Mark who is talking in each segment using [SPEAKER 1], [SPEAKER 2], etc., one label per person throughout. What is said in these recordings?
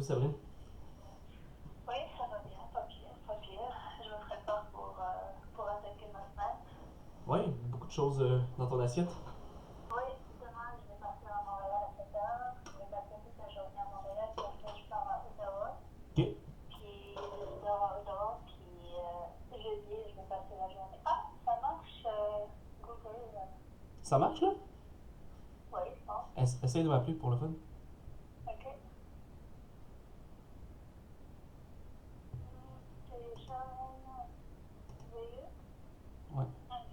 [SPEAKER 1] toi, Sabrine?
[SPEAKER 2] Oui, ça va bien, pas pire, pas pire. Je me prépare pour attaquer ma semaine.
[SPEAKER 1] Oui, beaucoup de choses dans ton assiette.
[SPEAKER 2] Oui, demain, je vais partir à Montréal à 7h. Je vais passer toute la journée à Montréal, puis après, je pars à Ottawa.
[SPEAKER 1] Ok,
[SPEAKER 2] Puis, je dors à Ottawa, puis jeudi, je vais passer la journée. Ah, ça marche, Google.
[SPEAKER 1] ça marche là?
[SPEAKER 2] Oui, je pense.
[SPEAKER 1] Essaye de m'appeler pour le fun.
[SPEAKER 2] Ok. Télécharge. VE.
[SPEAKER 1] Ouais.
[SPEAKER 2] Ok.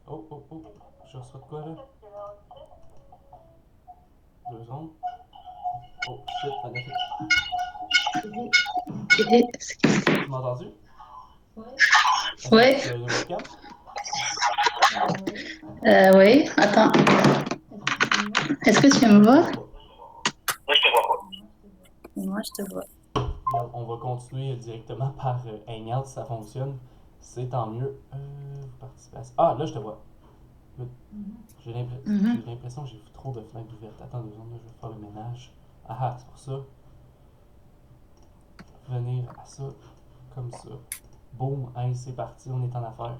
[SPEAKER 1] Oh, oh, oh, je reçois de quoi là?
[SPEAKER 2] Peut-être que là, ok.
[SPEAKER 1] 2 secondes. Oh shit, en effet. Tu m'as entendu? Est-ce que
[SPEAKER 3] Oui,
[SPEAKER 1] tu as une webcam?
[SPEAKER 3] oui, attends. Est-ce que tu me
[SPEAKER 1] Moi, je te
[SPEAKER 3] vois?
[SPEAKER 1] vois pas.
[SPEAKER 2] Moi, je te vois pas.
[SPEAKER 3] Moi, je te vois.
[SPEAKER 1] Regarde, on va continuer directement par Hangout si ça fonctionne. C'est tant mieux. Vous participez à ça. Ah, là, je te vois. Good. J'ai l'impression que j'ai trop de fenêtres ouvertes. Attends 2 secondes, là, je vais faire le ménage. Ah ah, c'est pour ça. Venir à ça, comme ça. Boum, hey, c'est parti, on est en affaires.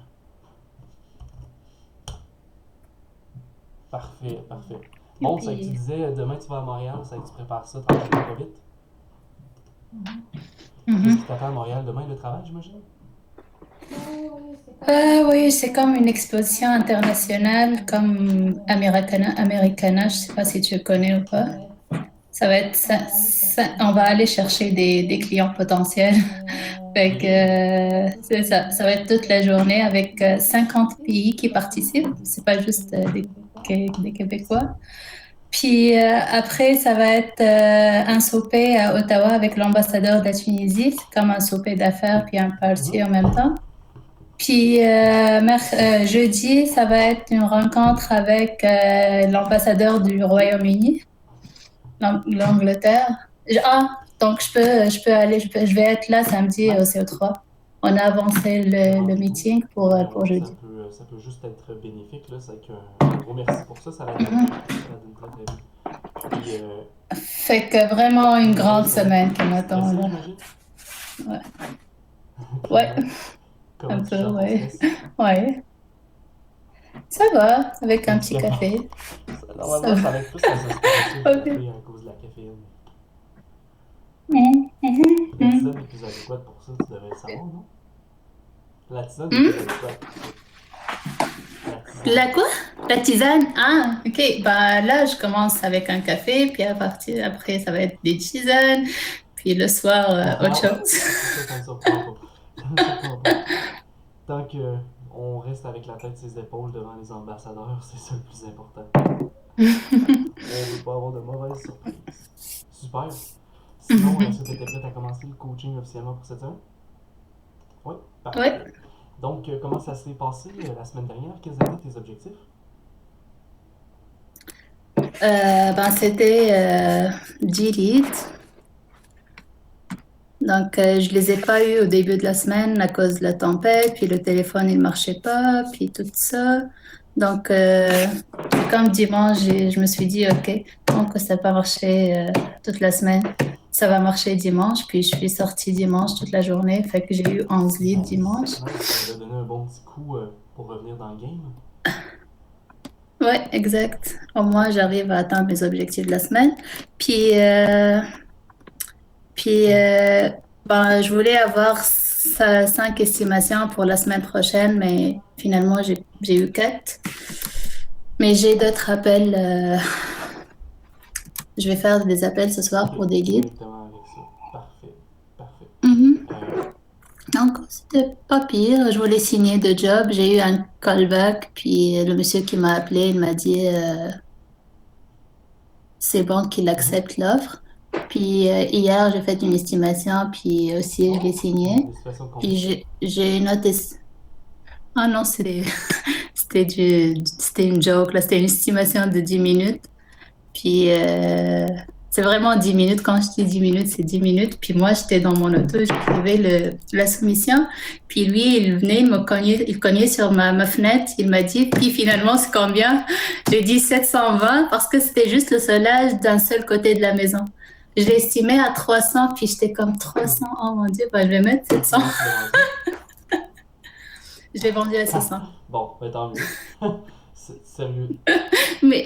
[SPEAKER 1] Parfait, parfait. Bon, ça que tu disais, demain tu vas à Montréal, ça que tu prépares ça tranquillement pas vite. Qu'est-ce qui t'attend à Montréal demain, le travail, j'imagine?
[SPEAKER 3] Oui, c'est comme une exposition internationale, comme Americana, je sais pas si tu connais ou pas. Ça va être, on va aller chercher des clients potentiels. Fait que,
[SPEAKER 1] Ok.
[SPEAKER 3] c'est ça, ça va être toute la journée avec 50 pays qui participent. C'est pas juste des Québécois. Puis après, ça va être un souper à Ottawa avec l'ambassadeur de la Tunisie. C'est comme un souper d'affaires puis un party
[SPEAKER 1] Mhm.
[SPEAKER 3] en même temps. Puis jeudi, ça va être une rencontre avec l'ambassadeur du Royaume-Uni, l'Angleterre. Ah, donc je vais être là samedi au
[SPEAKER 1] Nice.
[SPEAKER 3] CO3. On a avancé
[SPEAKER 1] C'est
[SPEAKER 3] le
[SPEAKER 1] rendu où?
[SPEAKER 3] meeting
[SPEAKER 1] Ben
[SPEAKER 3] pour
[SPEAKER 1] oui,
[SPEAKER 3] jeudi.
[SPEAKER 1] ça peut juste être bénéfique, là. C'est qu'un gros merci pour ça, ça la donne. Ça la donne très très bien. Puis,
[SPEAKER 3] Fait que vraiment
[SPEAKER 1] puis
[SPEAKER 3] une
[SPEAKER 1] déjà,
[SPEAKER 3] grande
[SPEAKER 1] j'imagine que
[SPEAKER 3] semaine
[SPEAKER 1] t'es
[SPEAKER 3] qui
[SPEAKER 1] un peu
[SPEAKER 3] m'attend
[SPEAKER 1] stressé,
[SPEAKER 3] là.
[SPEAKER 1] j'imagine.
[SPEAKER 3] Ouais, ouais,
[SPEAKER 1] Clairement.
[SPEAKER 3] un
[SPEAKER 1] Comment tu
[SPEAKER 3] peu,
[SPEAKER 1] gères ton
[SPEAKER 3] ouais.
[SPEAKER 1] stress?
[SPEAKER 3] Ouais. Ça va, avec
[SPEAKER 1] Un
[SPEAKER 3] un
[SPEAKER 1] petit
[SPEAKER 3] petit
[SPEAKER 1] café.
[SPEAKER 3] café. Ça
[SPEAKER 1] Normalement,
[SPEAKER 3] va.
[SPEAKER 1] ça va être plus à se stresser le
[SPEAKER 3] Ok.
[SPEAKER 1] café à cause de la caféine.
[SPEAKER 3] Mhm, mhm,
[SPEAKER 1] Puis la tisane
[SPEAKER 3] mhm.
[SPEAKER 1] est plus adéquate pour ça, tu devrais le savoir, non? La tisane est plus
[SPEAKER 3] Hmm?
[SPEAKER 1] adéquate pour ça. La tisane.
[SPEAKER 3] La quoi? La tisane? Ah, ok. Bah là, je commence avec un café, puis à partir après, ça va être des tisanes, puis le soir, autre
[SPEAKER 1] Ah,
[SPEAKER 3] chose.
[SPEAKER 1] ça me surprend pas. Ça me surprend pas. Tant que on reste avec la tête sur ses épaules devant les ambassadeurs, c'est ça le plus important. On veut pas avoir de mauvaises surprises. Super. Sinon, est-ce que tu étais prête à commencer le coaching officiellement pour cette semaine? Oui,
[SPEAKER 3] Ouais.
[SPEAKER 1] parfait. Donc, comment ça s'est passé la semaine dernière? Quels étaient tes objectifs?
[SPEAKER 3] Ben, c'était 10 leads. Donc, je les ai pas eu au début de la semaine à cause de la tempête, puis le téléphone, il marchait pas, puis tout ça. Donc, comme dimanche, je me suis dit, OK, tant que ça n'a pas marché toute la semaine, ça va marcher dimanche. Puis, je suis sortie dimanche toute la journée, fait que j'ai eu 11 leads dimanche.
[SPEAKER 1] Nice. Nice. Ça t'a donné un bon petit coup pour revenir dans le game.
[SPEAKER 3] Ouais, exact. Au moins, j'arrive à atteindre mes objectifs de la semaine. Puis, Puis, ben, je voulais avoir 5 estimations pour la semaine prochaine, mais finalement, j'ai eu 4. Mais j'ai d'autres appels. Je vais faire des appels ce soir
[SPEAKER 1] Ok,
[SPEAKER 3] pour des leads.
[SPEAKER 1] directement avec ça. Parfait. Parfait.
[SPEAKER 3] Mhm.
[SPEAKER 1] Euh,
[SPEAKER 3] Donc, c'était pas pire. Je voulais signer 2 jobs. J'ai eu un callback, puis le monsieur qui m'a appelé, il m'a dit c'est bon qu'il
[SPEAKER 1] mhm.
[SPEAKER 3] accepte l'offre. Puis hier, j'ai fait une estimation, puis aussi, je l'ai
[SPEAKER 1] Oh,
[SPEAKER 3] signé.
[SPEAKER 1] une estimation de
[SPEAKER 3] Puis
[SPEAKER 1] combien?
[SPEAKER 3] j'ai une autre. Ah non, c'était une joke, là, c'était une estimation de 10 minutes. Puis C'est vraiment 10 minutes. Quand je dis 10 minutes, c'est 10 minutes. Puis moi, j'étais dans mon auto, j'écrivais la soumission. Puis lui, il venait, il cognait sur ma fenêtre. Il m'a dit, puis finalement, c'est combien? J'ai dit 720 parce que c'était juste le solage d'un seul côté de la maison. Je l'estimais à 300, puis j'étais comme 300. Oh mon Dieu, ben, je vais mettre 700.
[SPEAKER 1] Comment tu l'as vendu?
[SPEAKER 3] Je l'ai vendu à 600.
[SPEAKER 1] Bon, ben tant mieux. Sérieux.
[SPEAKER 3] Mais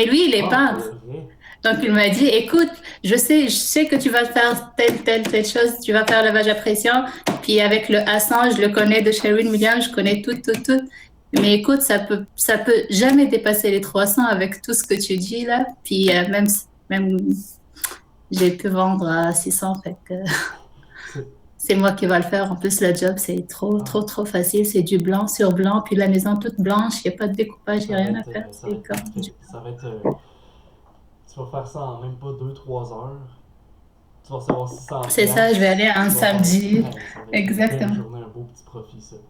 [SPEAKER 3] lui, il est
[SPEAKER 1] Ah,
[SPEAKER 3] peintre.
[SPEAKER 1] pour vrai.
[SPEAKER 3] Donc, il m'a dit, écoute, je sais que tu vas faire telle chose, tu vas faire lavage à pression, puis avec le A100, je le connais de Sherwin Williams, je connais tout. Mais écoute, ça peut jamais dépasser les 300 avec tout ce que tu dis là. Puis même j'ai pu vendre à 600, fait que
[SPEAKER 1] C'est-
[SPEAKER 3] c'est moi qui va le faire. En plus, le job, c'est trop facile. C'est du blanc sur blanc, puis la maison toute blanche, il n'y a pas de découpage, il
[SPEAKER 1] Ça
[SPEAKER 3] n'y a
[SPEAKER 1] va
[SPEAKER 3] rien à
[SPEAKER 1] être,
[SPEAKER 3] faire.
[SPEAKER 1] ça va
[SPEAKER 3] C'est
[SPEAKER 1] être
[SPEAKER 3] comme
[SPEAKER 1] parfait. Ça va être. Tu vas faire ça en même pas 2-3 heures. Tu vas recevoir 600
[SPEAKER 3] C'est ça, je vais aller un
[SPEAKER 1] Tu vas faire.
[SPEAKER 3] samedi.
[SPEAKER 1] Ouais, ça va être une belle
[SPEAKER 3] Exactement.
[SPEAKER 1] journée, un beau petit profit, ça.
[SPEAKER 3] Ouais,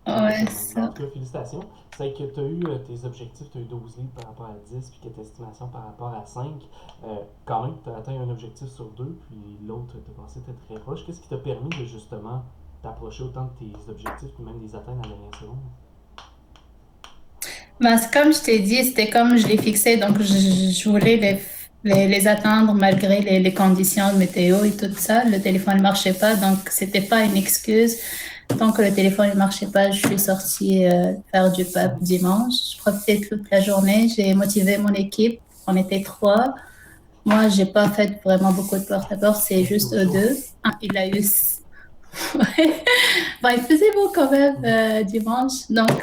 [SPEAKER 1] Quand
[SPEAKER 3] c'est
[SPEAKER 1] même. En
[SPEAKER 3] ça.
[SPEAKER 1] tout cas, félicitations. C'est que tu as eu tes objectifs, tu as eu 12 livres par rapport à 10, puis que tes estimations par rapport à 5. Quand même, tu as atteint un objectif sur deux, puis l'autre, tu as pensé être très proche. Qu'est-ce qui t'a permis de justement t'approcher autant de tes objectifs, puis même les atteindre à la dernière seconde?
[SPEAKER 3] Ben, c'est comme je t'ai dit, c'était comme je les fixais, donc je voulais les atteindre malgré les conditions de météo et tout ça. Le téléphone ne marchait pas, donc c'était pas une excuse. Tant que le téléphone ne marchait pas, je suis sortie faire du pub dimanche. Je profitais toute la journée, j'ai motivé mon équipe. On était trois. Moi, j'ai pas fait vraiment beaucoup de porte-à-porte, c'est
[SPEAKER 1] Merci
[SPEAKER 3] juste
[SPEAKER 1] au
[SPEAKER 3] eux
[SPEAKER 1] chaud.
[SPEAKER 3] deux. Ah, il a eu. Ouais. Bon, il faisait beau quand même dimanche. Donc,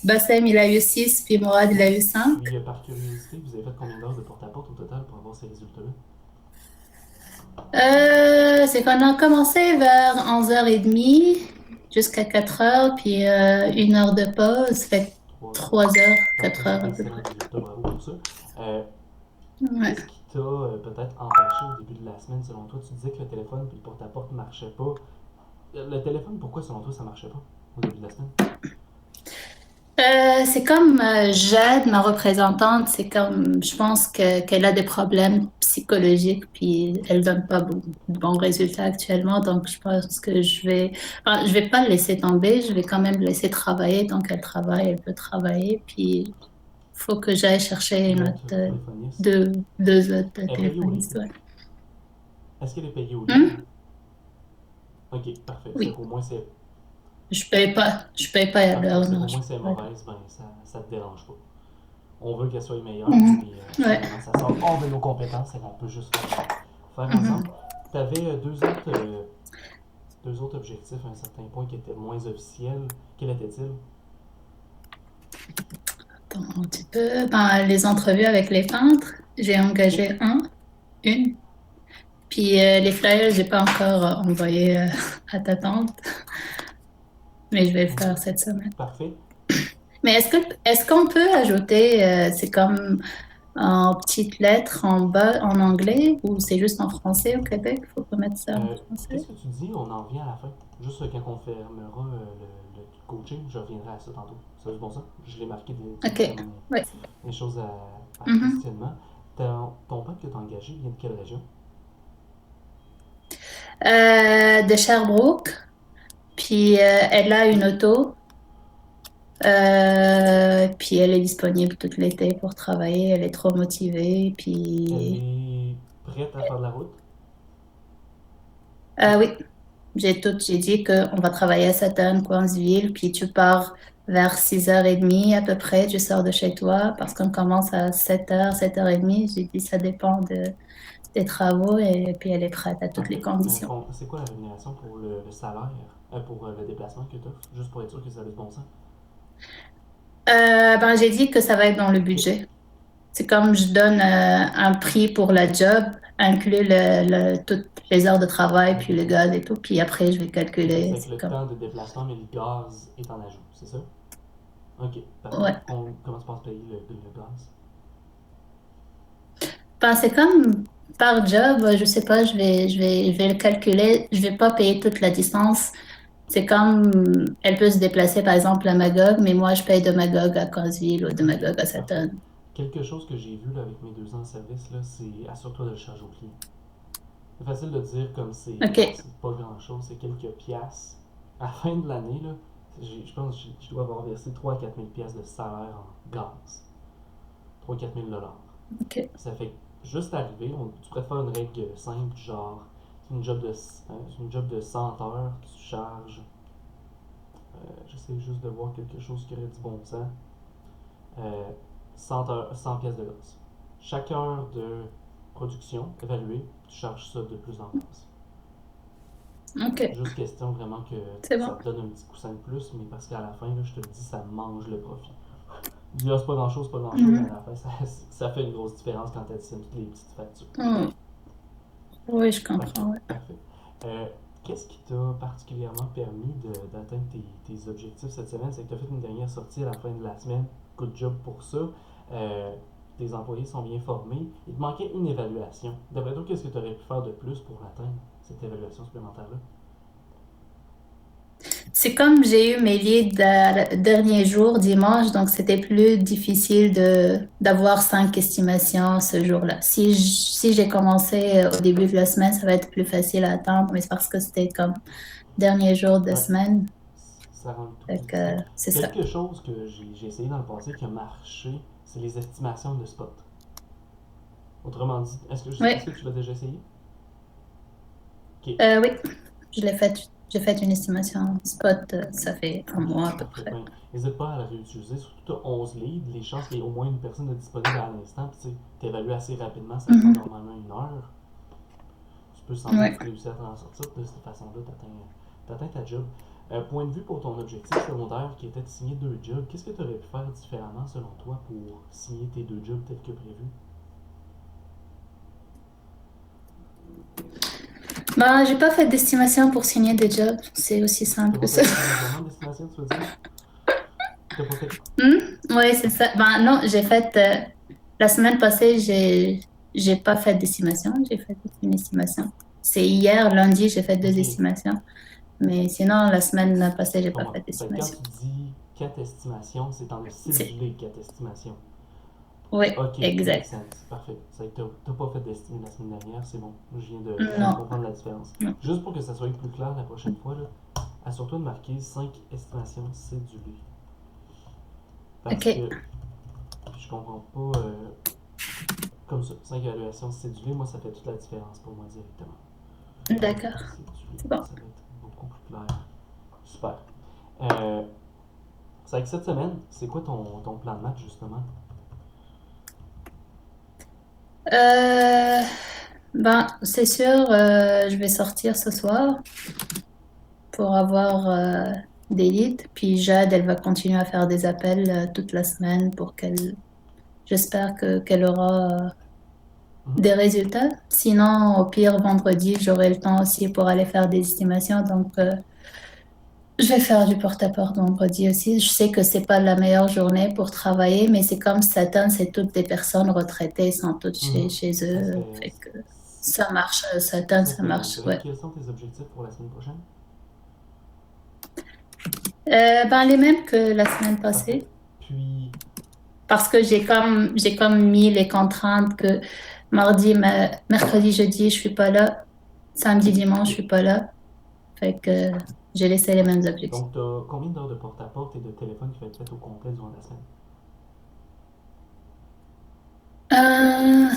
[SPEAKER 3] Bassem, il a eu 6, puis Mourad, il a eu 5.
[SPEAKER 1] Puis, par curiosité, vous avez fait combien d'heures de porte-à-porte au total pour avoir ces résultats-là?
[SPEAKER 3] C'est qu'on a commencé vers 11h30 jusqu'à 4h, puis 1 heure de pause, fait
[SPEAKER 1] 3 heures.
[SPEAKER 3] 3 heures,
[SPEAKER 1] Donc,
[SPEAKER 3] 4
[SPEAKER 1] ça,
[SPEAKER 3] heures
[SPEAKER 1] c'est
[SPEAKER 3] à peu
[SPEAKER 1] excellent
[SPEAKER 3] près.
[SPEAKER 1] résultat, bravo pour ça. Euh,
[SPEAKER 3] Ouais.
[SPEAKER 1] Qu'est-ce qui t'a peut-être empêché au début de la semaine, selon toi? Tu disais que le téléphone puis le porte-à-porte ne marchait pas. Le téléphone, pourquoi, selon toi, ça marchait pas au début de la semaine?
[SPEAKER 3] C'est comme Jade, ma représentante, c'est comme, je pense qu'elle a des problèmes psychologiques, puis elle donne pas de bons résultats actuellement, donc je pense que je vais pas le laisser tomber, je vais quand même le laisser travailler, donc elle travaille, elle peut travailler, puis faut que j'aille chercher
[SPEAKER 1] Une
[SPEAKER 3] une
[SPEAKER 1] autre
[SPEAKER 3] autre,
[SPEAKER 1] téléphoniste.
[SPEAKER 3] deux autres
[SPEAKER 1] Elle est payée au
[SPEAKER 3] téléphonistes,
[SPEAKER 1] livre.
[SPEAKER 3] ouais.
[SPEAKER 1] Est-ce qu'elle est payée au livre?
[SPEAKER 3] Hum?
[SPEAKER 1] Ok, parfait. C'est
[SPEAKER 3] Oui,
[SPEAKER 1] qu'au moins c'est.
[SPEAKER 3] je paye pas à
[SPEAKER 1] Parfait.
[SPEAKER 3] l'heure,
[SPEAKER 1] C'est
[SPEAKER 3] non,
[SPEAKER 1] qu'au
[SPEAKER 3] je
[SPEAKER 1] moins
[SPEAKER 3] paye
[SPEAKER 1] c'est
[SPEAKER 3] pas à l'heure.
[SPEAKER 1] mauvaise, ben ça te dérange pas. On veut qu'elle soit meilleure,
[SPEAKER 3] Mhm.
[SPEAKER 1] puis
[SPEAKER 3] Ouais.
[SPEAKER 1] finalement ça sort hors de nos compétences et qu'on peut juste faire
[SPEAKER 3] Mhm.
[SPEAKER 1] ensemble. Tu avais deux autres objectifs à un certain point qui étaient moins officiels. Quel était-il?
[SPEAKER 3] Attends un petit peu. Dans les entrevues avec les peintres, j'ai
[SPEAKER 1] Ok,
[SPEAKER 3] engagé une. Puis les flyers, j'ai pas encore envoyé à ta tante, mais je vais le
[SPEAKER 1] ok,
[SPEAKER 3] faire cette semaine.
[SPEAKER 1] parfait.
[SPEAKER 3] Mais est-ce qu'on peut ajouter, c'est comme en petites lettres en bas en anglais ou c'est juste en français au Québec? Faut pas mettre ça en français.
[SPEAKER 1] Qu'est-ce que tu dis? On en revient à la fin. Juste quand on fermera le coaching, je reviendrai à ça tantôt. Ça c'est bon ça? Je l'ai marqué
[SPEAKER 3] Ok.
[SPEAKER 1] comme
[SPEAKER 3] Ouais.
[SPEAKER 1] des choses à
[SPEAKER 3] Mhm.
[SPEAKER 1] questionnement. Ton pote que tu as engagé vient de quelle région?
[SPEAKER 3] De Sherbrooke. Puis elle a une auto. Puis elle est disponible tout l'été pour travailler. Elle est trop motivée.
[SPEAKER 1] Elle
[SPEAKER 3] Puis
[SPEAKER 1] est prête à faire de la route?
[SPEAKER 3] oui, j'ai dit qu'on va travailler à Sutton, Coinsville. Puis tu pars vers 6h30 à peu près. Tu sors de chez toi parce qu'on commence à 7h, 7h30. J'ai dit ça dépend des travaux. Et puis elle est prête à toutes les
[SPEAKER 1] Parfait.
[SPEAKER 3] conditions.
[SPEAKER 1] C'est quoi la rémunération pour le salaire, pour le déplacement que tu offres? Juste pour être sûr que ça a du bon sens.
[SPEAKER 3] Ben, j'ai dit que ça va être dans le
[SPEAKER 1] Ok.
[SPEAKER 3] budget. C'est comme je donne un prix pour la job, inclus toutes les heures de travail, puis le
[SPEAKER 1] Ok.
[SPEAKER 3] gaz et tout, puis après je vais
[SPEAKER 1] Ok,
[SPEAKER 3] calculer.
[SPEAKER 1] c'est avec
[SPEAKER 3] C'est
[SPEAKER 1] le
[SPEAKER 3] comme,
[SPEAKER 1] temps de déplacement, mais le gaz est en ajout, c'est ça? Ok, parfait.
[SPEAKER 3] ouais.
[SPEAKER 1] Comment tu penses payer le gaz?
[SPEAKER 3] Ben, c'est comme par job, je sais pas, je vais le calculer. Je vais pas payer toute la distance. C'est comme, elle peut se déplacer par exemple à Magog, mais moi je paye de Magog à Coinsville ou de
[SPEAKER 1] Ok,
[SPEAKER 3] Magog à
[SPEAKER 1] parfait.
[SPEAKER 3] Sutton.
[SPEAKER 1] quelque chose que j'ai vu là, avec mes 2 ans de service, là, c'est assure-toi de le charger au client. C'est facile de dire comme
[SPEAKER 3] OK.
[SPEAKER 1] c'est pas grand chose, c'est quelques piastres. À la fin de l'année, là, je pense que je dois avoir versé 3 à 4 000 piastres de salaire en gaz. 3 à 4 000 dollars.
[SPEAKER 3] OK.
[SPEAKER 1] Ça fait juste arriver, tu pourrais faire une règle simple, genre, c'est une job de 100 heures, tu charges, j'essaie juste de voir quelque chose qui aurait du bon sens, 100, 100 pièces de gaz. Chaque heure de production évaluée, tu charges ça de plus en plus.
[SPEAKER 3] OK.
[SPEAKER 1] Juste question vraiment que
[SPEAKER 3] C'est
[SPEAKER 1] ça
[SPEAKER 3] bon.
[SPEAKER 1] te donne un petit coussin de plus, mais parce qu'à la fin, là, je te le dis, ça mange le profit. Je dis, ah, c'est pas grand chose, c'est pas grand chose, mais à la fin, ça fait une grosse différence quand tu additionnes toutes les petites factures.
[SPEAKER 3] Oui, je
[SPEAKER 1] Parfait,
[SPEAKER 3] comprends, ouais.
[SPEAKER 1] parfait. Euh, Qu'est-ce qui t'a particulièrement permis d'atteindre tes objectifs cette semaine? C'est que tu as fait une dernière sortie à la fin de la semaine. Good job pour ça. Euh, Tes employés sont bien formés. Il te manquait une évaluation. D'après toi, qu'est-ce que tu aurais pu faire de plus pour l'atteindre, cette évaluation supplémentaire-là?
[SPEAKER 3] C'est comme j'ai eu mes leads dernier jour, dimanche, donc c'était plus difficile d'avoir 5 estimations ce jour-là. Si j'ai commencé au début de la semaine, ça va être plus facile à attendre, mais c'est parce que c'était comme dernier jour de
[SPEAKER 1] Ouais,
[SPEAKER 3] semaine.
[SPEAKER 1] ça rend tout
[SPEAKER 3] Fait
[SPEAKER 1] plus
[SPEAKER 3] que
[SPEAKER 1] difficile.
[SPEAKER 3] c'est ça.
[SPEAKER 1] Quelque chose que j'ai essayé dans le passé qui a marché, c'est les estimations de spot. Autrement dit, est-ce
[SPEAKER 3] Oui,
[SPEAKER 1] que tu l'as déjà essayé? Ok,
[SPEAKER 3] oui, je l'ai fait. J'ai fait une estimation spot, ça fait un
[SPEAKER 1] ok,
[SPEAKER 3] mois à peu
[SPEAKER 1] parfait.
[SPEAKER 3] près.
[SPEAKER 1] Ben, n'hésite pas à la réutiliser. Surtout, tu as 11 leads, les chances qu'il y ait au moins une personne de disponible à l'instant, puis tu évalues assez rapidement, ça te prend
[SPEAKER 3] Mhm.
[SPEAKER 1] normalement 1 heure. Tu peux sembler que
[SPEAKER 3] Ouais.
[SPEAKER 1] tu réussis à t'en sortir, de cette façon-là, tu atteins ta job. Point de vue pour ton objectif secondaire qui était de signer 2 jobs, qu'est-ce que tu aurais pu faire différemment selon toi pour signer tes 2 jobs tels que prévu?
[SPEAKER 3] Ben, j'ai pas fait d'estimation pour signer des jobs, c'est aussi
[SPEAKER 1] T'as
[SPEAKER 3] simple que
[SPEAKER 1] pas
[SPEAKER 3] ça.
[SPEAKER 1] fait de prélèvement d'estimation, tu veux dire? T'as pas fait.
[SPEAKER 3] Oui, c'est ça. Ben non, j'ai fait la semaine passée, j'ai pas fait d'estimation, j'ai fait une estimation. C'est hier, lundi, j'ai fait deux
[SPEAKER 1] Ok,
[SPEAKER 3] estimations. Mais sinon, la semaine passée,
[SPEAKER 1] je
[SPEAKER 3] j'ai pas
[SPEAKER 1] comprends.
[SPEAKER 3] fait
[SPEAKER 1] Fait que quand
[SPEAKER 3] d'estimation.
[SPEAKER 1] tu dis 4 estimations, c'est en as
[SPEAKER 3] C'est
[SPEAKER 1] cédulé 4 estimations.
[SPEAKER 3] Oui,
[SPEAKER 1] Ok, make
[SPEAKER 3] exact.
[SPEAKER 1] sense. Parfait. C'est que t'as pas fait d'estimé la semaine dernière, c'est bon. Je viens de
[SPEAKER 3] Non,
[SPEAKER 1] comprendre la différence.
[SPEAKER 3] non.
[SPEAKER 1] Juste pour que ça soit plus clair la prochaine fois, là, assure-toi de marquer 5 estimations cédulées. Parce
[SPEAKER 3] OK,
[SPEAKER 1] que je comprends pas comme ça. 5 évaluations cédulées, moi ça fait toute la différence pour moi directement.
[SPEAKER 3] d'accord.
[SPEAKER 1] Cédulé,
[SPEAKER 3] C'est bon.
[SPEAKER 1] ça va être beaucoup plus clair. Super. Euh, c'est que cette semaine, c'est quoi ton plan de match justement?
[SPEAKER 3] Euh, ben, c'est sûr, je vais sortir ce soir pour avoir des leads. Puis Jade, elle va continuer à faire des appels toute la semaine pour j'espère qu'elle aura
[SPEAKER 1] Mhm.
[SPEAKER 3] des résultats. Sinon, au pire, vendredi, j'aurai le temps aussi pour aller faire des estimations. Donc, je vais faire du porte-à-porte vendredi aussi. Je sais que c'est pas la meilleure journée pour travailler, mais c'est comme Satan, c'est toutes des personnes retraitées, ils sont toutes
[SPEAKER 1] Mhm.
[SPEAKER 3] chez
[SPEAKER 1] Ça
[SPEAKER 3] eux.
[SPEAKER 1] serait,
[SPEAKER 3] Fait que ça marche, Satan,
[SPEAKER 1] ça
[SPEAKER 3] ça
[SPEAKER 1] serait good.
[SPEAKER 3] marche, ouais.
[SPEAKER 1] Quels sont tes objectifs pour la semaine prochaine?
[SPEAKER 3] Ben, les mêmes que la semaine
[SPEAKER 1] Parfait.
[SPEAKER 3] passée,
[SPEAKER 1] Puis,
[SPEAKER 3] parce que j'ai comme mis les contraintes que mardi, mercredi, jeudi, je suis pas là. Samedi, dimanche, je
[SPEAKER 1] ok.
[SPEAKER 3] suis pas là. Fait que j'ai laissé les mêmes objectifs.
[SPEAKER 1] Donc, tu as combien d'heures de porte-à-porte et de téléphone qui va être fait au complet durant la semaine?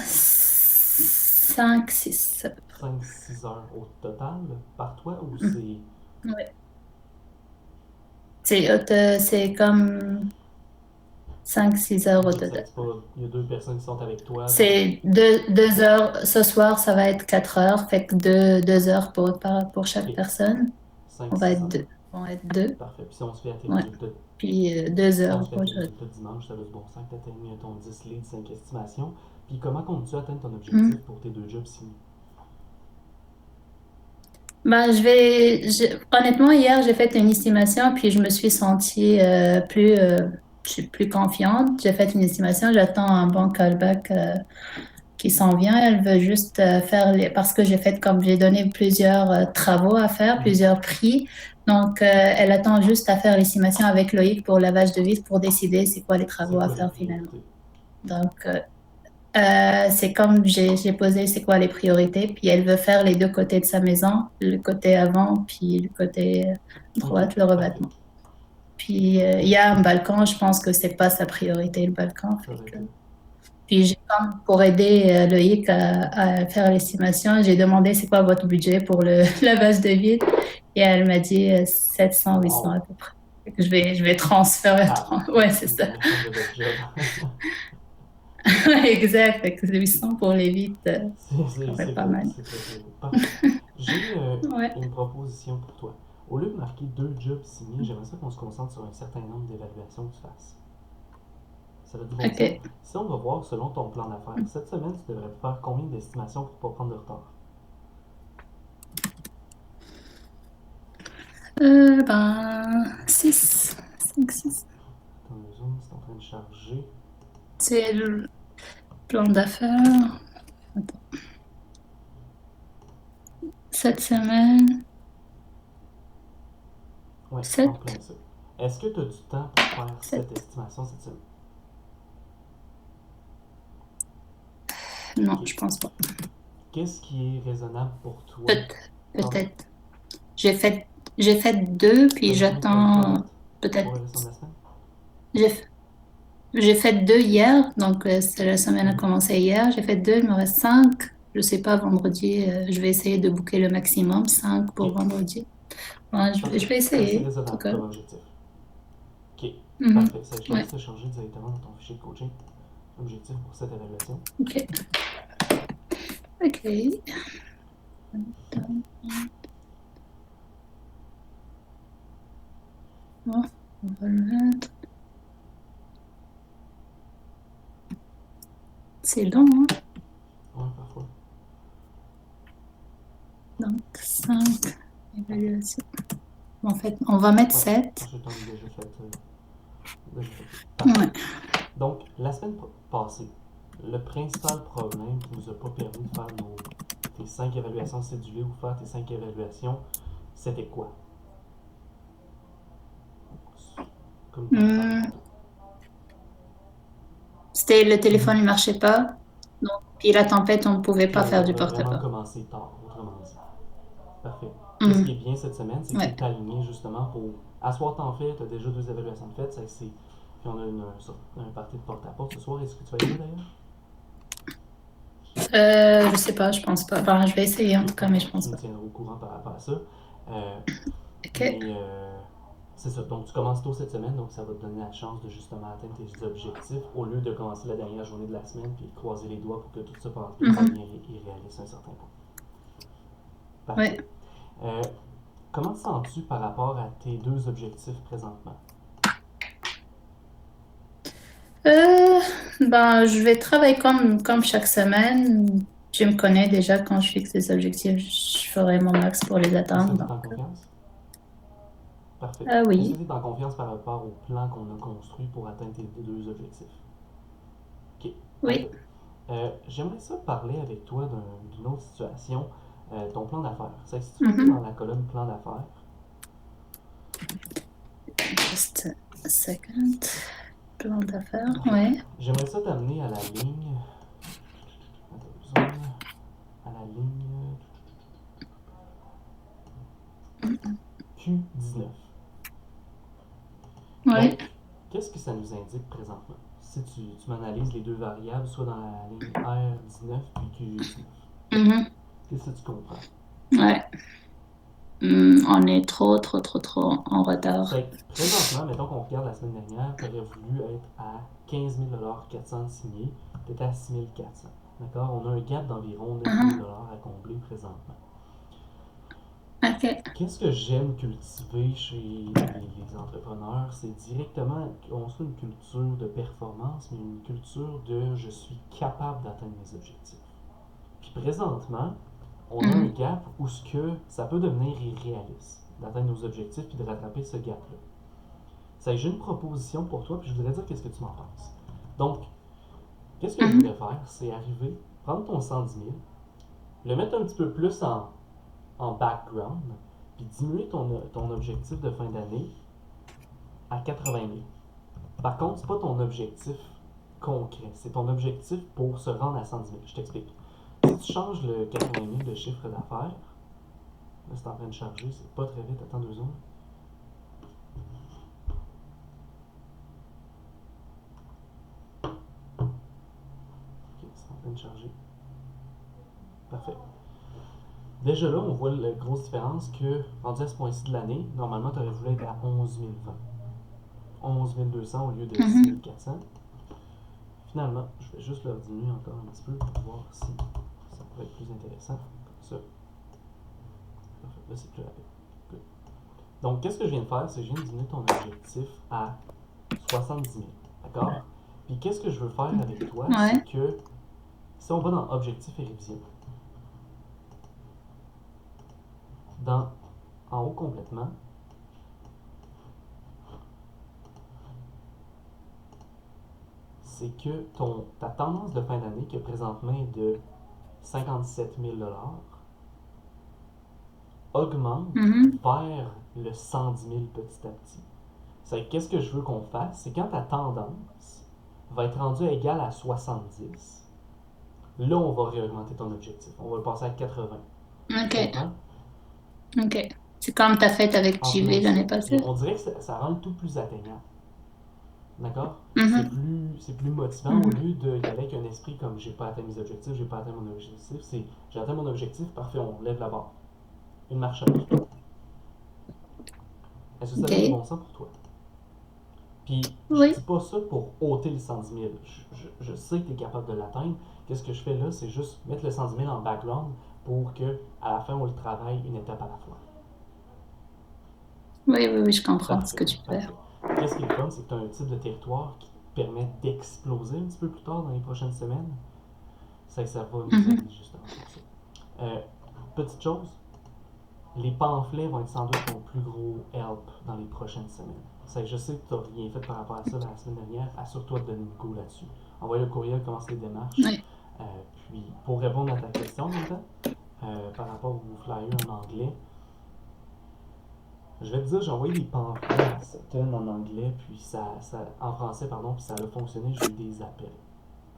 [SPEAKER 3] 5, 6.
[SPEAKER 1] 5 6 heures au total par toi ou
[SPEAKER 3] Mm.
[SPEAKER 1] c'est.
[SPEAKER 3] Ouais. C'est comme 5, 6 heures au
[SPEAKER 1] Ok, ça
[SPEAKER 3] total.
[SPEAKER 1] dit pas. Il y a 2 personnes qui sont avec toi, donc
[SPEAKER 3] C'est 2 heures. Ce soir, ça va être 4 heures. Fait que 2 heures pour chaque
[SPEAKER 1] ok,
[SPEAKER 3] personne.
[SPEAKER 1] cinq
[SPEAKER 3] On va
[SPEAKER 1] six
[SPEAKER 3] être
[SPEAKER 1] heures.
[SPEAKER 3] deux. On va être deux.
[SPEAKER 1] Parfait. Puis si on se fait à tes
[SPEAKER 3] Ouais.
[SPEAKER 1] résultats,
[SPEAKER 3] Puis deux
[SPEAKER 1] si on
[SPEAKER 3] heures
[SPEAKER 1] se fait à
[SPEAKER 3] pour
[SPEAKER 1] tes
[SPEAKER 3] chaque.
[SPEAKER 1] résultats dimanche, ça a du bon sens que tu atteignes ton 10 leads, 5 estimations. Puis comment comptes-tu atteindre ton objectif
[SPEAKER 3] Mm.
[SPEAKER 1] pour tes 2 jobs signés?
[SPEAKER 3] Ben, honnêtement, hier, j'ai fait une estimation, puis je me suis sentie je suis plus confiante. J'ai fait une estimation, j'attends un bon callback qui s'en vient. Elle veut juste faire parce que j'ai donné plusieurs travaux à faire,
[SPEAKER 1] Mhm.
[SPEAKER 3] plusieurs prix. Donc, elle attend juste à faire l'estimation avec Loïc pour lavage de vitre pour décider c'est quoi les
[SPEAKER 1] C'est
[SPEAKER 3] travaux à
[SPEAKER 1] quoi les
[SPEAKER 3] faire finalement.
[SPEAKER 1] priorités?
[SPEAKER 3] Donc, c'est comme j'ai posé c'est quoi les priorités, puis elle veut faire les deux côtés de sa maison, le côté avant, puis le côté droite, le
[SPEAKER 1] Parfait.
[SPEAKER 3] revêtement. Puis il y a un balcon, je pense que c'est pas sa priorité, le balcon.
[SPEAKER 1] Ça va être...
[SPEAKER 3] Puis comme pour aider Loïc à faire l'estimation, j'ai demandé c'est quoi votre budget pour le lavage de vide et elle m'a dit 700, 800 à peu près. Fait que je vais transférer. Ouais, c'est ça.
[SPEAKER 1] Une somme de votre job.
[SPEAKER 3] Exact. Fait que 800 pour les vides, ça fait pas mal.
[SPEAKER 1] C'est très beau. Parfait. J'ai
[SPEAKER 3] Ouais.
[SPEAKER 1] une proposition pour toi. Au lieu de marquer 2 jobs signés, j'aimerais ça qu'on se concentre sur un certain nombre d'évaluations que tu fasses. Ça va te dire,
[SPEAKER 3] Ok.
[SPEAKER 1] si on va voir selon ton plan d'affaires, cette semaine, tu devrais faire combien d'estimations pour ne pas prendre de retard?
[SPEAKER 3] Ben, 6. 5, 6.
[SPEAKER 1] Ton Zoom, c'est en train de charger.
[SPEAKER 3] C'est le plan d'affaires. Attends. Cette semaine,
[SPEAKER 1] Ouais, en
[SPEAKER 3] 7.
[SPEAKER 1] plein ça. Est-ce que tu as du temps pour faire
[SPEAKER 3] 7.
[SPEAKER 1] cette estimation cette semaine?
[SPEAKER 3] Non,
[SPEAKER 1] Ok.
[SPEAKER 3] je pense pas.
[SPEAKER 1] Qu'est-ce qui est raisonnable pour toi?
[SPEAKER 3] Peut-être. J'ai fait 2, puis
[SPEAKER 1] T'as
[SPEAKER 3] j'attends peut-être.
[SPEAKER 1] pour le restant de la semaine?
[SPEAKER 3] J'ai j'ai fait 2 hier, donc la semaine a commencé hier. J'ai fait 2, il me reste 5. Je sais pas, vendredi, je vais essayer de booker le maximum, 5 pour
[SPEAKER 1] Ok.
[SPEAKER 3] vendredi. Ouais, je
[SPEAKER 1] Parfait.
[SPEAKER 3] vais
[SPEAKER 1] Ça, c'est
[SPEAKER 3] essayer, en tout
[SPEAKER 1] raisonnable
[SPEAKER 3] cas.
[SPEAKER 1] comme objectif. Ok.
[SPEAKER 3] Mhm.
[SPEAKER 1] Parfait. Ça, je
[SPEAKER 3] Ouais,
[SPEAKER 1] laisse te changer directement dans ton fichier de coaching. Objectif pour cette évaluation.
[SPEAKER 3] ok. Ok. Bon, on va le mettre. C'est long, hein?
[SPEAKER 1] Ouais, parfois.
[SPEAKER 3] Donc, 5, évaluation. En fait, on va mettre
[SPEAKER 1] Ouais.
[SPEAKER 3] 7.
[SPEAKER 1] Je t'en ai déjà fait. Parfait.
[SPEAKER 3] Ouais.
[SPEAKER 1] Donc, la semaine passée, le principal problème qui nous a pas permis de faire tes 5 évaluations cédulées ou faire tes 5 évaluations, c'était quoi? Comme tu en as parlé
[SPEAKER 3] Hmm,
[SPEAKER 1] tantôt.
[SPEAKER 3] C'était le téléphone, il marchait pas. Donc, puis la tempête, on ne pouvait
[SPEAKER 1] Puis
[SPEAKER 3] pas
[SPEAKER 1] on
[SPEAKER 3] faire du
[SPEAKER 1] avait vraiment
[SPEAKER 3] porte-à-porte.
[SPEAKER 1] commencé tard, autrement dit. Parfait. Qu'est-ce qui est
[SPEAKER 3] Mhm.
[SPEAKER 1] bien cette semaine, c'est que tu
[SPEAKER 3] Ouais.
[SPEAKER 1] es aligné justement pour. À soir, t'en fais, tu as déjà 2 évaluations de faites, ça c'est. Puis on a un parti de porte-à-porte ce soir. Est-ce que tu vas y aller d'ailleurs?
[SPEAKER 3] Je sais pas, je pense pas. Enfin, je vais essayer en tout cas, mais je
[SPEAKER 1] Tu
[SPEAKER 3] pense
[SPEAKER 1] me
[SPEAKER 3] pas.
[SPEAKER 1] tiendras au courant par rapport à ça.
[SPEAKER 3] Ok.
[SPEAKER 1] Mais c'est ça. Donc tu commences tôt cette semaine, donc ça va te donner la chance de justement atteindre tes objectifs au lieu de commencer la dernière journée de la semaine puis de croiser les doigts pour que tout ça passe bien, ça
[SPEAKER 3] Mhm.
[SPEAKER 1] devient irréaliste à un certain point.
[SPEAKER 3] Ouais.
[SPEAKER 1] Parfait. Euh, comment te sens-tu par rapport à tes 2 objectifs présentement?
[SPEAKER 3] Euh, ben, je vais travailler comme chaque semaine. Tu me connais déjà, quand je fixe des objectifs, je ferai mon max pour les
[SPEAKER 1] Est-ce que
[SPEAKER 3] atteindre.
[SPEAKER 1] tu es en
[SPEAKER 3] Donc,
[SPEAKER 1] confiance? Parfait. Est-ce que
[SPEAKER 3] oui.
[SPEAKER 1] tu es en confiance par rapport au plan qu'on a construit pour atteindre tes 2 objectifs? Ok,
[SPEAKER 3] Oui.
[SPEAKER 1] parfait. J'aimerais ça parler avec toi d'une autre situation, ton plan d'affaires. C'est si tu peux aller
[SPEAKER 3] Mhm.
[SPEAKER 1] dans la colonne plan d'affaires,
[SPEAKER 3] Just a second. Plan d'affaires. Ouais.
[SPEAKER 1] j'aimerais ça t'amener à la ligne. Attends, zoom, à la ligne Q19.
[SPEAKER 3] Ouais.
[SPEAKER 1] Donc, qu'est-ce que ça nous indique présentement? Si tu m'analyses les 2 variables, soit dans la ligne R19 puis Q19,
[SPEAKER 3] Mhm.
[SPEAKER 1] qu'est-ce que tu comprends?
[SPEAKER 3] Ouais. On est trop en retard.
[SPEAKER 1] Fait que, présentement, mettons qu'on regarde la semaine dernière, tu aurais voulu être à 15 400 signés, tu étais à 6 400. D'accord? On a un gap d'environ 9 000 à combler présentement.
[SPEAKER 3] Ok.
[SPEAKER 1] Qu'est-ce que j'aime cultiver chez les entrepreneurs? C'est directement construire une culture de performance, mais une culture de je suis capable d'atteindre mes objectifs. Puis présentement, on a un
[SPEAKER 3] Mhm.
[SPEAKER 1] gap où ce que ça peut devenir irréaliste d'atteindre nos objectifs puis de rattraper ce gap-là. Ça, j'ai une proposition pour toi, puis je voudrais dire qu'est-ce que tu m'en penses. Donc, qu'est-ce que je
[SPEAKER 3] Mhm.
[SPEAKER 1] voudrais faire? C'est arriver, prendre ton 110 000, le mettre un petit peu plus en background, puis diminuer ton objectif de fin d'année à 80 000. Par contre, c'est pas ton objectif concret. C'est ton objectif pour se rendre à 110 000. Je t'explique. Si tu changes le 80 000 de chiffre d'affaires, là c'est en train de charger, c'est pas très vite, attends 2 secondes. Ok, c'est en train de charger. Parfait. Déjà là, on voit la grosse différence que, rendu à ce point-ci de l'année, normalement, tu aurais voulu être à 11 020. 11 200 au lieu de 6 400. Finalement, je vais juste leur diminuer encore un petit peu pour voir si ça pourrait être plus intéressant. Comme ça. Parfait. Là, c'est plus rapide. Good. Donc, qu'est-ce que je viens de faire? C'est que je viens de diminuer ton objectif à 70 000. D'accord? Puis, qu'est-ce que je veux faire avec toi?
[SPEAKER 3] Ouais.
[SPEAKER 1] C'est que si on va dans Objectif et révision, en haut complètement, c'est que ta tendance de fin d'année, qui présentement est de 57 000 augmente vers le 110 000 petit à petit. C'est qu'est-ce que je veux qu'on fasse? C'est quand ta tendance va être rendue égale à 70, là, on va réaugmenter ton objectif. On va le passer à 80.
[SPEAKER 3] Ok. Ok. C'est comme tu as fait avec JV l'année passée.
[SPEAKER 1] On dirait que ça rend le tout plus atteignable. D'accord? C'est plus motivant au lieu d'y aller avec un esprit comme j'ai pas atteint mes objectifs, j'ai pas atteint mon objectif. C'est j'ai atteint mon objectif, parfait, on lève la barre. Une marche à l'autre. Est-ce que ça a du bon sens pour toi? Puis, je dis pas ça pour ôter le 110 000. Je sais que tu es capable de l'atteindre. Qu'est-ce que je fais là? C'est juste mettre le 110 000 en background pour que, à la fin, on le travaille une étape à la fois.
[SPEAKER 3] Oui, je comprends ce que tu fais.
[SPEAKER 1] Qu'est-ce qui est le fun? C'est que tu as un type de territoire qui te permet d'exploser un petit peu plus tard dans les prochaines semaines. Ça va nous aider justement pour ça. Petite chose, les pamphlets vont être sans doute ton plus gros help dans les prochaines semaines. Je sais que tu n'as rien fait par rapport à ça la semaine dernière. Assure-toi de donner une go là-dessus. Envoie le courriel, commence les démarches. Puis, pour répondre à ta question maintenant, par rapport au flyer en anglais, je vais te dire, j'ai envoyé des pamphlets à Sutton en anglais, puis en français, pardon, puis ça a fonctionné, j'ai eu des appels.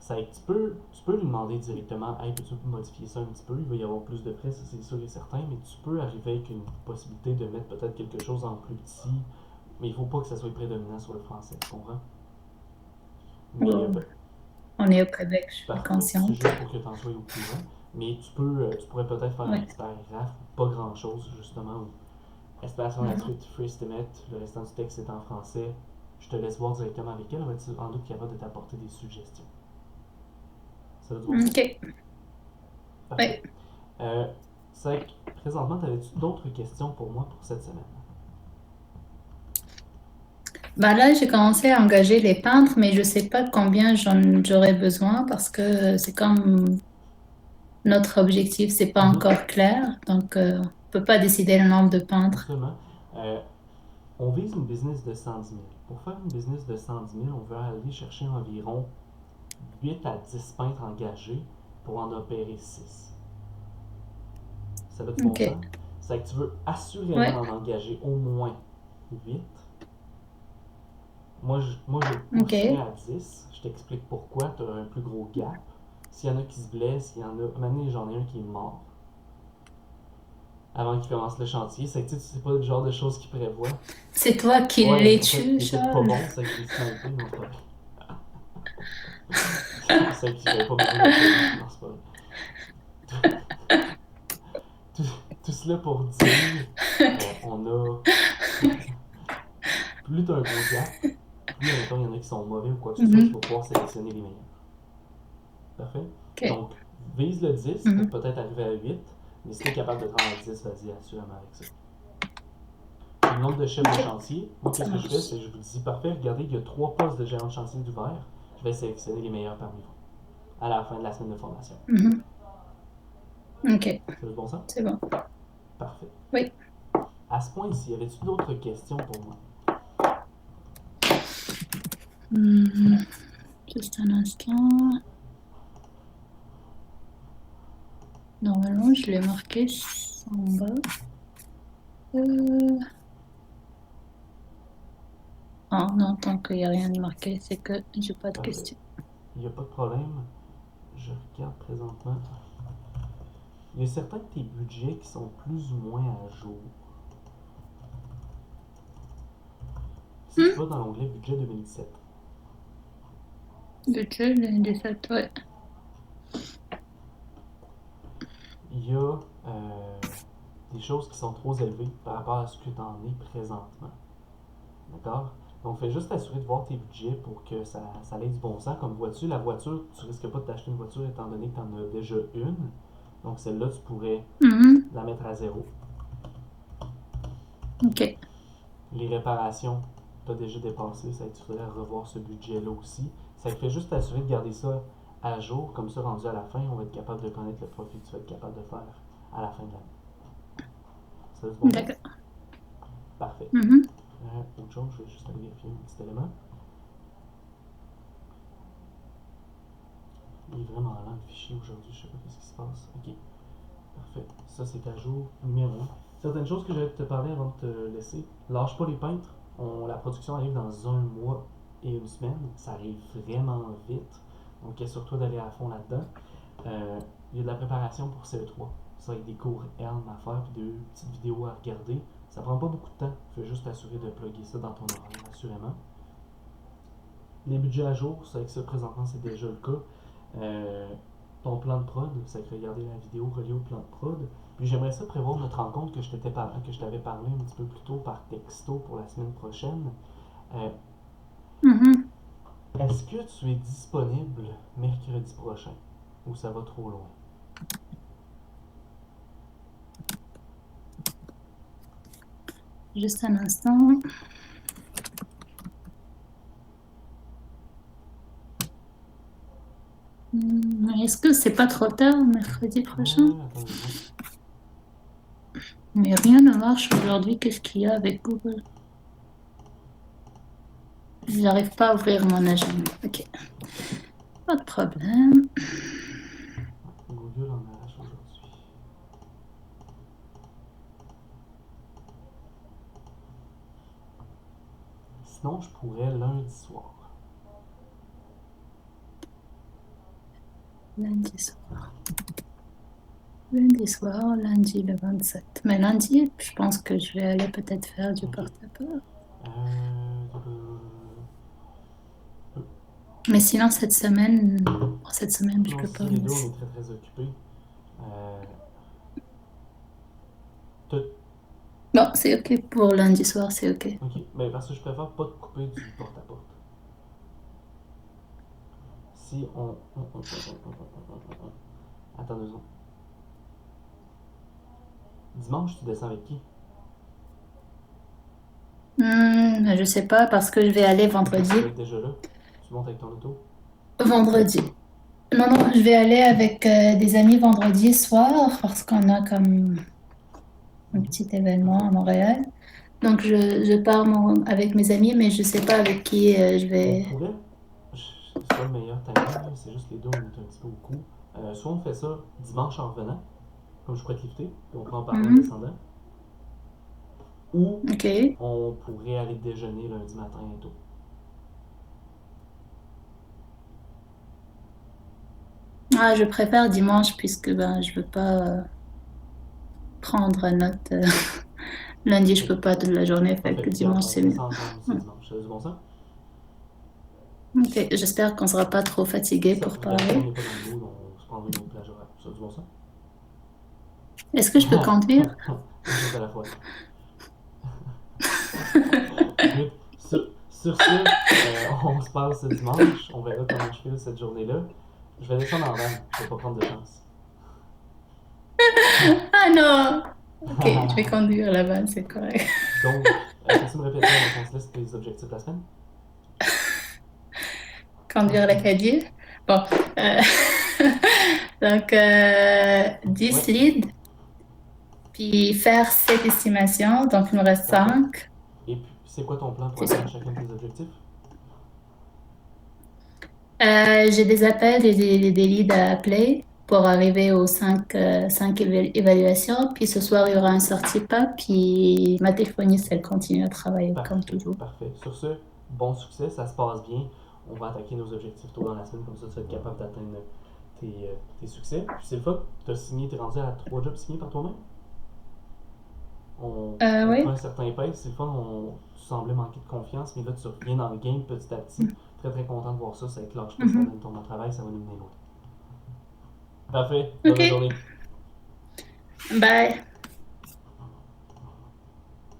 [SPEAKER 1] Tu peux lui demander directement, hey, peux-tu modifier ça un petit peu? Il va y avoir plus de frais, ça c'est sûr et certain, mais tu peux arriver avec une possibilité de mettre peut-être quelque chose en plus petit, mais il ne faut pas que ça soit prédominant sur le français, tu comprends? Mais,
[SPEAKER 3] on est au Québec, je suis consciente.
[SPEAKER 1] C'est juste pour que tu en sois au courant, mais tu pourrais peut-être faire un petit paragraphe, pas grand-chose, justement, où Estimation gratuite, free estimate, le restant du texte est en français. Je te laisse voir directement avec elle, elle va être en doute capable de t'apporter des suggestions. Ça va te voir?
[SPEAKER 3] Ok.
[SPEAKER 1] Parfait. C'est présentement, avais-tu d'autres questions pour moi pour cette semaine?
[SPEAKER 3] Là, j'ai commencé à engager les peintres, mais je ne sais pas combien j'aurais besoin parce que c'est comme notre objectif, c'est pas encore clair. Donc, on ne peut pas décider le nombre de peintres.
[SPEAKER 1] Absolument. On vise une business de 110 000. Pour faire une business de 110 000, on veut aller chercher environ 8 à 10 peintres engagés pour en opérer 6. Ça va du bon sens? C'est que tu veux assurément en engager au moins 8. Moi, je pousserais à 10. Je t'explique pourquoi. Tu as un plus gros gap. S'il y en a qui se blessent, il y en a... Maintenant, j'en ai un qui est mort. Avant qu'il commence le chantier. C'est que c'est pas le genre de choses qu'il prévoit.
[SPEAKER 3] C'est toi qui les tues,
[SPEAKER 1] Charles. C'est pas bon, c'est que j'ai snipé, mais c'est pas vrai. C'est que j'avais pas besoin de non, c'est pas vrai. Tout cela pour dire, on a... Plus t'as un gros gap, plus il y en a qui sont mauvais ou quoi que ce soit, tu vas pouvoir sélectionner les meilleurs. Parfait? Donc, vise le 10 pour peut-être arriver à 8, mais si tu es capable de prendre à 10, vas-y assurément avec ça. Le nombre de chefs de chantier, moi, qu'est-ce que je fais? C'est que je vous dis, parfait, regardez, il y a 3 postes de gérant de chantier d'ouvert. Je vais sélectionner les meilleurs parmi vous à la fin de la semaine de formation.
[SPEAKER 3] Ok.
[SPEAKER 1] C'est le bon sens?
[SPEAKER 3] C'est bon.
[SPEAKER 1] Parfait.
[SPEAKER 3] Oui.
[SPEAKER 1] À ce point-ci, y avait-tu d'autres questions pour moi?
[SPEAKER 3] Juste un instant. Normalement, je l'ai marqué en bas. Oh non, tant qu'il n'y a rien de marqué, c'est que j'ai pas de questions.
[SPEAKER 1] Il n'y a pas de problème. Je regarde présentement. Il y a certains de tes budgets qui sont plus ou moins à jour. Si tu
[SPEAKER 3] Hmm?
[SPEAKER 1] vas dans l'onglet budget 2017,
[SPEAKER 3] Budget 2017, ouais.
[SPEAKER 1] il y a des choses qui sont trop élevées par rapport à ce que tu en es présentement. D'accord? Donc, fais juste t'assurer de voir tes budgets pour que ça ait du bon sens. Comme vois-tu, la voiture, tu risques pas de t'acheter une voiture étant donné que tu en as déjà une. Donc, celle-là, tu pourrais
[SPEAKER 3] Mhm.
[SPEAKER 1] la mettre à zéro.
[SPEAKER 3] Ok.
[SPEAKER 1] Les réparations, tu as déjà dépassé. Ça tu faudrait revoir ce budget-là aussi. Ça fait juste t'assurer de garder ça à jour. Comme ça, rendu à la fin, on va être capable de connaître le profit que tu vas être capable de faire à la fin de l'année. Ça se bon sens?
[SPEAKER 3] D'accord.
[SPEAKER 1] Parfait.
[SPEAKER 3] Mhm.
[SPEAKER 1] Autre chose, je vais juste aller vérifier un petit élément. Il est vraiment lent le fichier aujourd'hui, je sais pas ce qui se passe. Ok, parfait. Ça c'est à jour numéro 1. Certaines choses que je vais te parler avant de te laisser. Lâche pas les peintres. La production arrive dans un mois et une semaine. Ça arrive vraiment vite. Donc assure-toi d'aller à fond là-dedans. Il y a de la préparation pour CE3. Ça avec des cours Helm à faire puis deux petites vidéos à regarder. Ça prend pas beaucoup de temps. Fais juste t'assurer de plugger ça dans ton horaire, assurément. Les budgets à jour, c'est avec ça présentement c'est déjà le cas. Euh, Ton plan de prod, c'est que regarder la vidéo reliée au plan de prod. Puis j'aimerais ça prévoir notre rencontre que je t'avais parlé un petit peu plus tôt par texto pour la semaine prochaine. Euh,
[SPEAKER 3] Mhm.
[SPEAKER 1] Est-ce que tu es disponible mercredi prochain ou ça va trop loin?
[SPEAKER 3] Juste un instant. Est-ce que c'est pas trop tard mercredi prochain?
[SPEAKER 1] Attendez-moi.
[SPEAKER 3] Mais rien ne marche aujourd'hui. Qu'est-ce qu'il y a avec Google? J'arrive pas à ouvrir mon agenda. Ok, pas de problème.
[SPEAKER 1] Google en arrache aujourd'hui. Sinon, je pourrais lundi soir.
[SPEAKER 3] Lundi soir. Lundi soir, lundi le 27. Mais lundi, je pense que je vais aller peut-être faire du
[SPEAKER 1] Ok.
[SPEAKER 3] porte-à-porte.
[SPEAKER 1] Euh,
[SPEAKER 3] Mais sinon, cette semaine, je
[SPEAKER 1] non,
[SPEAKER 3] peux pas.
[SPEAKER 1] si les deux, on est très très occupés. Euh, t'as-
[SPEAKER 3] Bon, c'est ok pour lundi soir, c'est ok.
[SPEAKER 1] ok, mais parce que je préfère pas te couper du porte-à-porte. Si Attends 2 secondes. Dimanche, tu descends avec qui?
[SPEAKER 3] Je sais pas parce que je vais aller
[SPEAKER 1] Tu vas
[SPEAKER 3] vendredi.
[SPEAKER 1] être déjà là? Tu montes avec ton auto?
[SPEAKER 3] Vendredi. Non, non, je vais aller avec des amis vendredi soir parce qu'on a comme un
[SPEAKER 1] Mhm.
[SPEAKER 3] petit événement
[SPEAKER 1] Parfait.
[SPEAKER 3] à Montréal. Donc, je pars avec mes amis, mais je sais pas avec qui je
[SPEAKER 1] On
[SPEAKER 3] vais.
[SPEAKER 1] pourrait, c'est pas le meilleur timing, c'est juste les deux, on est un petit peu au cou. Soit on fait ça dimanche en revenant, comme je pourrais te lifter, puis on peut en parler en
[SPEAKER 3] Mhm.
[SPEAKER 1] descendant, ou
[SPEAKER 3] Ok.
[SPEAKER 1] on pourrait aller déjeuner lundi matin et tôt.
[SPEAKER 3] Ah, je préfère dimanche puisque ben, je veux pas prendre note. Lundi, je
[SPEAKER 1] Ok,
[SPEAKER 3] peux pas toute la journée, fait
[SPEAKER 1] parfait.
[SPEAKER 3] que
[SPEAKER 1] Regarde,
[SPEAKER 3] dimanche,
[SPEAKER 1] on
[SPEAKER 3] c'est
[SPEAKER 1] fait
[SPEAKER 3] mieux.
[SPEAKER 1] ça ensemble ce
[SPEAKER 3] Hmm.
[SPEAKER 1] dimanche. Ça a du bon sens?
[SPEAKER 3] Ok, j'espère qu'on sera pas trop fatigué pour
[SPEAKER 1] Ben, si on
[SPEAKER 3] parler.
[SPEAKER 1] n'est pas dans le mood, on se prendra une autre plage horaire. Ça a du bon sens?
[SPEAKER 3] Est-ce que je peux conduire?
[SPEAKER 1] Une chose à la fois. Good. Sur ce, on se parle ce dimanche. On verra comment je file cette journée-là. Je vais descendre en van. Je vais pas prendre de chance.
[SPEAKER 3] Ah non! Ok, je vais conduire là-bas, c'est correct.
[SPEAKER 1] Donc, peux-tu me répéter avant qu'on se laisse tes objectifs de la semaine?
[SPEAKER 3] Conduire l'Acadie. Bon. euh, Donc, 10
[SPEAKER 1] Ouais,
[SPEAKER 3] leads, puis faire 7 estimations. Donc, il me reste
[SPEAKER 1] parfait.
[SPEAKER 3] 5.
[SPEAKER 1] Et puis, c'est quoi ton plan pour
[SPEAKER 3] C'est ça.
[SPEAKER 1] atteindre chacun de tes objectifs?
[SPEAKER 3] J'ai des appels et des leads à appeler pour arriver aux 5 évaluations. Puis ce soir, il y aura un sortie pas. Puis ma téléphoniste, elle continue à travailler comme
[SPEAKER 1] Parfait,
[SPEAKER 3] toujours.
[SPEAKER 1] parfait. Sur ce, bon succès, ça se passe bien. on va attaquer nos objectifs tôt dans la semaine, comme ça tu vas être capable d'atteindre tes succès. Puis c'est le fun, t'es rendu à 3 jobs signés par toi-même. On prend
[SPEAKER 3] Oui.
[SPEAKER 1] un certain pace, c'est le fun, tu semblais manquer de confiance, mais là tu reviens dans le game petit à petit. Très très content de voir ça, ça éclate pas, ça
[SPEAKER 3] Mhm.
[SPEAKER 1] donne ton travail, ça va nous mener loin. Parfait, bonne
[SPEAKER 3] Ok,
[SPEAKER 1] journée.
[SPEAKER 3] bye.